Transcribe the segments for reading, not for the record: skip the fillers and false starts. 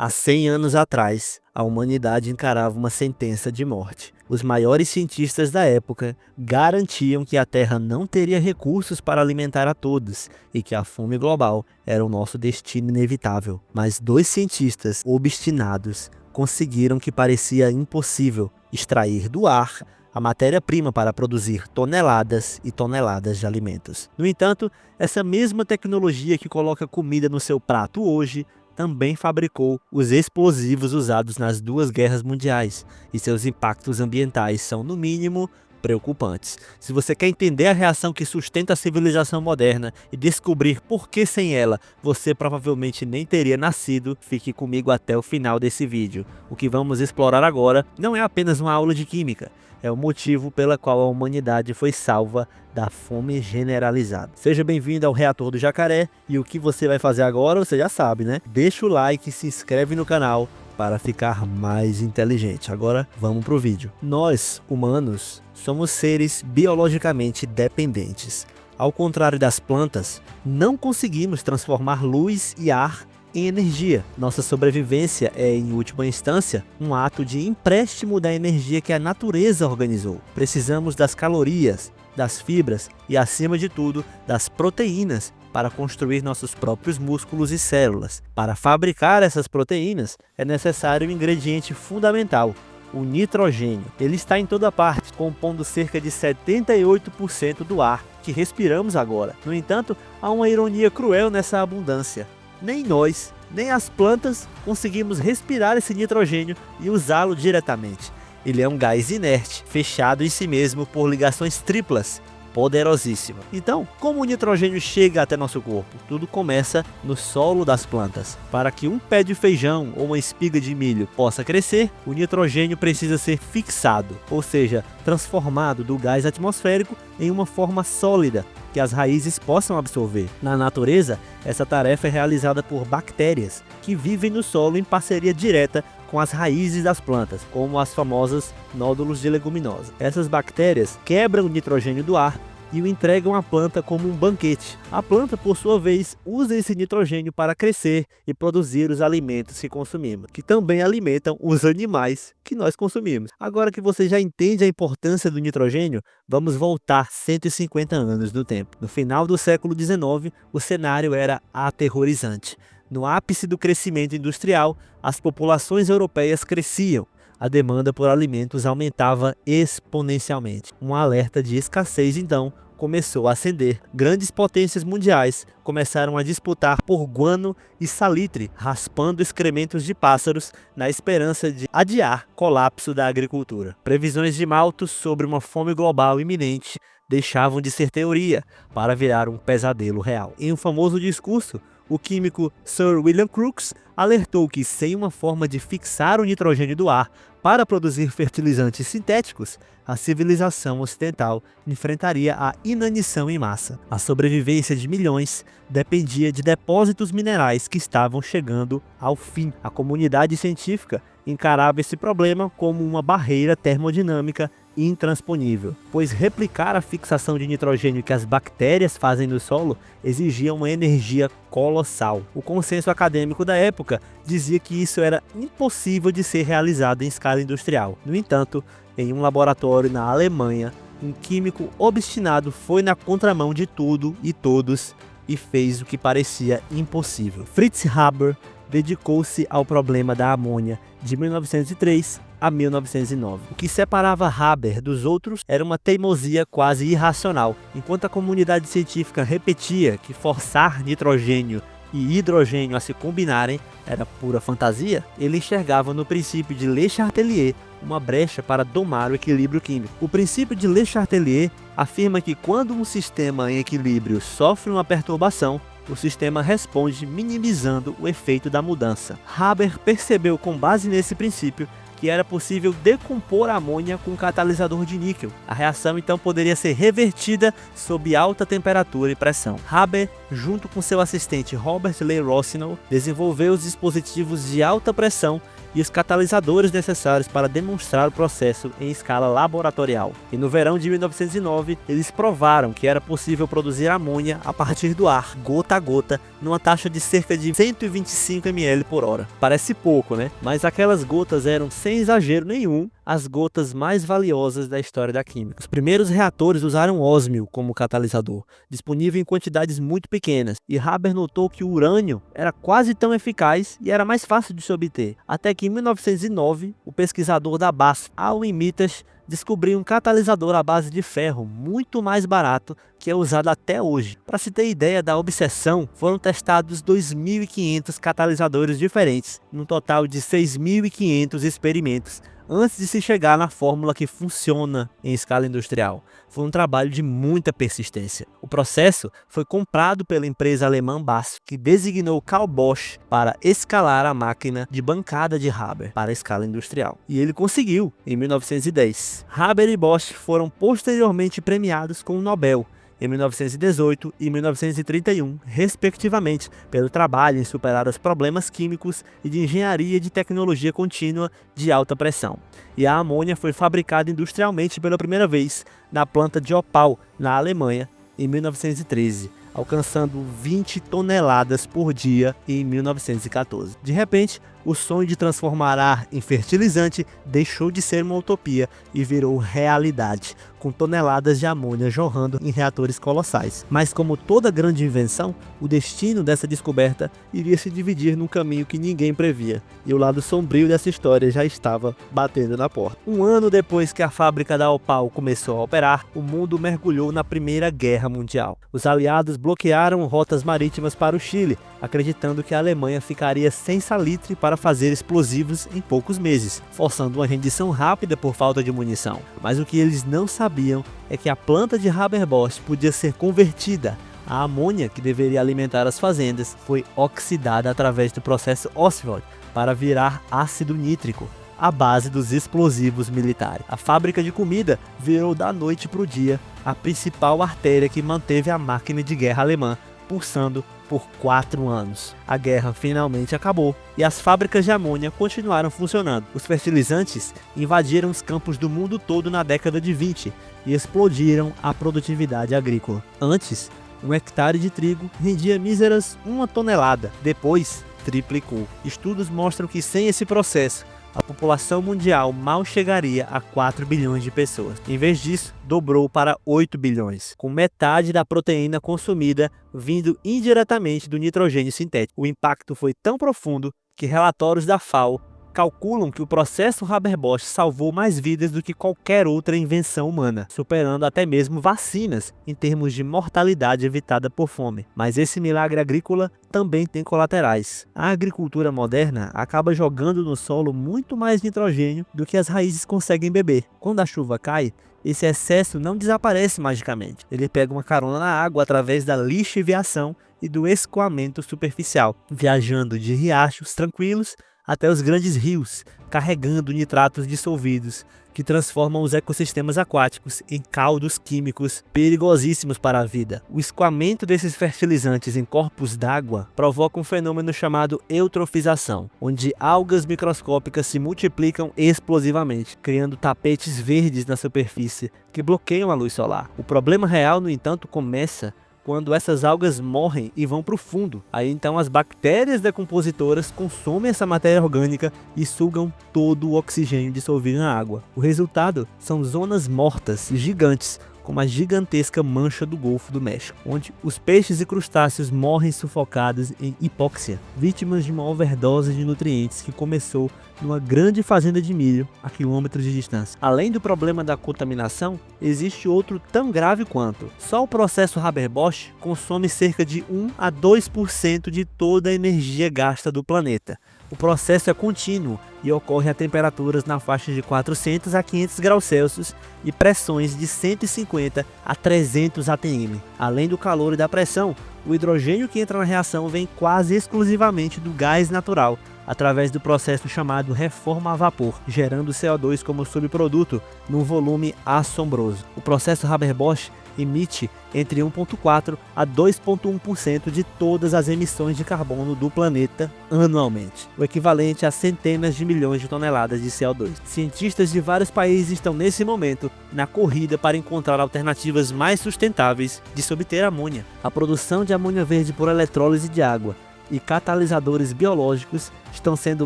Há 100 anos atrás, a humanidade encarava uma sentença de morte. Os maiores cientistas da época garantiam que a Terra não teria recursos para alimentar a todos e que a fome global era o nosso destino inevitável. Mas dois cientistas obstinados conseguiram que parecia impossível extrair do ar a matéria-prima para produzir toneladas e toneladas de alimentos. No entanto, essa mesma tecnologia que coloca comida no seu prato hoje também fabricou os explosivos usados nas duas guerras mundiais, e seus impactos ambientais são, no mínimo, preocupantes. Se você quer entender a reação que sustenta a civilização moderna e descobrir por que sem ela você provavelmente nem teria nascido, fique comigo até o final desse vídeo. O que vamos explorar agora não é apenas uma aula de química, é o motivo pela qual a humanidade foi salva da fome generalizada. Seja bem-vindo ao Reator do Jacaré, e o que você vai fazer agora você já sabe, né? Deixa o like e se inscreve no canal para ficar mais inteligente. Agora vamos pro vídeo. Nós, humanos, somos seres biologicamente dependentes. Ao contrário das plantas, não conseguimos transformar luz e ar em energia. Nossa sobrevivência é, em última instância, um ato de empréstimo da energia que a natureza organizou. Precisamos das calorias, das fibras e, acima de tudo, das proteínas para construir nossos próprios músculos e células. Para fabricar essas proteínas, é necessário um ingrediente fundamental: o nitrogênio. Ele está em toda parte, compondo cerca de 78% do ar que respiramos agora. No entanto, há uma ironia cruel nessa abundância. Nem nós, nem as plantas conseguimos respirar esse nitrogênio e usá-lo diretamente. Ele é um gás inerte, fechado em si mesmo por ligações triplas, poderosíssima. Então, como o nitrogênio chega até nosso corpo? Tudo começa no solo das plantas. Para que um pé de feijão ou uma espiga de milho possa crescer, o nitrogênio precisa ser fixado, ou seja, transformado do gás atmosférico em uma forma sólida que as raízes possam absorver. Na natureza, essa tarefa é realizada por bactérias que vivem no solo em parceria direta com as raízes das plantas, como as famosas nódulos de leguminosa. Essas bactérias quebram o nitrogênio do ar e o entregam à planta como um banquete. A planta, por sua vez, usa esse nitrogênio para crescer e produzir os alimentos que consumimos, que também alimentam os animais que nós consumimos. Agora que você já entende a importância do nitrogênio, vamos voltar 150 anos no tempo. No final do século XIX, o cenário era aterrorizante. No ápice do crescimento industrial, as populações europeias cresciam. A demanda por alimentos aumentava exponencialmente. Um alerta de escassez, então, começou a acender. Grandes potências mundiais começaram a disputar por guano e salitre, raspando excrementos de pássaros na esperança de adiar o colapso da agricultura. Previsões de Malthus sobre uma fome global iminente deixavam de ser teoria para virar um pesadelo real. Em um famoso discurso, o químico Sir William Crookes alertou que, sem uma forma de fixar o nitrogênio do ar para produzir fertilizantes sintéticos, a civilização ocidental enfrentaria a inanição em massa. A sobrevivência de milhões dependia de depósitos minerais que estavam chegando ao fim. A comunidade científica encarava esse problema como uma barreira termodinâmica intransponível, pois replicar a fixação de nitrogênio que as bactérias fazem no solo exigia uma energia colossal. O consenso acadêmico da época dizia que isso era impossível de ser realizado em escala industrial. No entanto, em um laboratório na Alemanha, um químico obstinado foi na contramão de tudo e todos e fez o que parecia impossível. Fritz Haber dedicou-se ao problema da amônia de 1903 a 1909. O que separava Haber dos outros era uma teimosia quase irracional. Enquanto a comunidade científica repetia que forçar nitrogênio e hidrogênio a se combinarem era pura fantasia, ele enxergava no princípio de Le Chatelier uma brecha para domar o equilíbrio químico. O princípio de Le Chatelier afirma que quando um sistema em equilíbrio sofre uma perturbação, o sistema responde minimizando o efeito da mudança. Haber percebeu, com base nesse princípio, que era possível decompor a amônia com um catalisador de níquel. A reação então poderia ser revertida sob alta temperatura e pressão. Haber, junto com seu assistente Robert Lee Rossignol, desenvolveu os dispositivos de alta pressão e os catalisadores necessários para demonstrar o processo em escala laboratorial. E no verão de 1909, eles provaram que era possível produzir amônia a partir do ar, gota a gota, numa taxa de cerca de 125 ml por hora. Parece pouco, né? Mas aquelas gotas eram, sem exagero nenhum, as gotas mais valiosas da história da química. Os primeiros reatores usaram ósmio como catalisador, disponível em quantidades muito pequenas, e Haber notou que o urânio era quase tão eficaz e era mais fácil de se obter. Até que em 1909, o pesquisador da BASF, Alwin Mitas, descobriu um catalisador à base de ferro muito mais barato que é usado até hoje. Para se ter ideia da obsessão, foram testados 2.500 catalisadores diferentes, num total de 6.500 experimentos, antes de se chegar na fórmula que funciona em escala industrial. Foi um trabalho de muita persistência. O processo foi comprado pela empresa alemã BASF, que designou Carl Bosch para escalar a máquina de bancada de Haber para a escala industrial. E ele conseguiu, em 1910. Haber e Bosch foram posteriormente premiados com o Nobel, em 1918 e 1931, respectivamente, pelo trabalho em superar os problemas químicos e de engenharia de tecnologia contínua de alta pressão. E a amônia foi fabricada industrialmente pela primeira vez na planta de Opal, na Alemanha, em 1913, alcançando 20 toneladas por dia em 1914. De repente, o sonho de transformar ar em fertilizante deixou de ser uma utopia e virou realidade, com toneladas de amônia jorrando em reatores colossais. Mas como toda grande invenção, o destino dessa descoberta iria se dividir num caminho que ninguém previa, e o lado sombrio dessa história já estava batendo na porta. Um ano depois que a fábrica da Opal começou a operar, o mundo mergulhou na Primeira Guerra Mundial. Os aliados bloquearam rotas marítimas para o Chile, acreditando que a Alemanha ficaria sem salitre para fazer explosivos em poucos meses, forçando uma rendição rápida por falta de munição. Mas o que eles não sabiam é que a planta de Haber-Bosch podia ser convertida. A amônia que deveria alimentar as fazendas foi oxidada através do processo Ostwald para virar ácido nítrico, a base dos explosivos militares. A fábrica de comida virou da noite para o dia a principal artéria que manteve a máquina de guerra alemã pulsando por 4 anos. A guerra finalmente acabou e as fábricas de amônia continuaram funcionando. Os fertilizantes invadiram os campos do mundo todo na década de 20 e explodiram a produtividade agrícola. Antes, 1 hectare de trigo rendia míseras 1 tonelada, depois triplicou. Estudos mostram que sem esse processo, a população mundial mal chegaria a 4 bilhões de pessoas. Em vez disso, dobrou para 8 bilhões, com metade da proteína consumida vindo indiretamente do nitrogênio sintético. O impacto foi tão profundo que relatórios da FAO calculam que o processo Haber-Bosch salvou mais vidas do que qualquer outra invenção humana, superando até mesmo vacinas em termos de mortalidade evitada por fome. Mas esse milagre agrícola também tem colaterais. A agricultura moderna acaba jogando no solo muito mais nitrogênio do que as raízes conseguem beber. Quando a chuva cai, esse excesso não desaparece magicamente. Ele pega uma carona na água através da lixiviação e do escoamento superficial, viajando de riachos tranquilos até os grandes rios, carregando nitratos dissolvidos, que transformam os ecossistemas aquáticos em caldos químicos perigosíssimos para a vida. O escoamento desses fertilizantes em corpos d'água provoca um fenômeno chamado eutrofização, onde algas microscópicas se multiplicam explosivamente, criando tapetes verdes na superfície que bloqueiam a luz solar. O problema real, no entanto, começa quando essas algas morrem e vão para o fundo. Aí então as bactérias decompositoras consomem essa matéria orgânica e sugam todo o oxigênio dissolvido na água. O resultado são zonas mortas gigantes, como a gigantesca mancha do Golfo do México, onde os peixes e crustáceos morrem sufocados em hipóxia, vítimas de uma overdose de nutrientes que começou numa grande fazenda de milho a quilômetros de distância. Além do problema da contaminação, existe outro tão grave quanto. Só o processo Haber-Bosch consome cerca de 1 a 2% de toda a energia gasta do planeta. O processo é contínuo e ocorre a temperaturas na faixa de 400 a 500 graus Celsius e pressões de 150 a 300 atm. Além do calor e da pressão, o hidrogênio que entra na reação vem quase exclusivamente do gás natural, através do processo chamado reforma a vapor, gerando CO2 como subproduto num volume assombroso. O processo Haber-Bosch emite entre 1,4% a 2,1% de todas as emissões de carbono do planeta anualmente, o equivalente a centenas de milhões de toneladas de CO2. Cientistas de vários países estão nesse momento na corrida para encontrar alternativas mais sustentáveis de se obter amônia. A produção de amônia verde por eletrólise de água e catalisadores biológicos estão sendo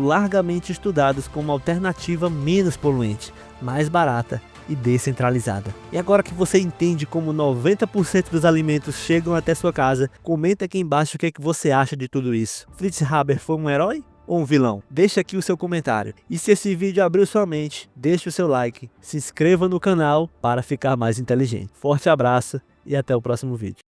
largamente estudados como alternativa menos poluente, mais barata e descentralizada. E agora que você entende como 90% dos alimentos chegam até sua casa, comenta aqui embaixo o que você acha de tudo isso. Fritz Haber foi um herói ou um vilão? Deixa aqui o seu comentário. E se esse vídeo abriu sua mente, deixe o seu like, se inscreva no canal para ficar mais inteligente. Forte abraço e até o próximo vídeo.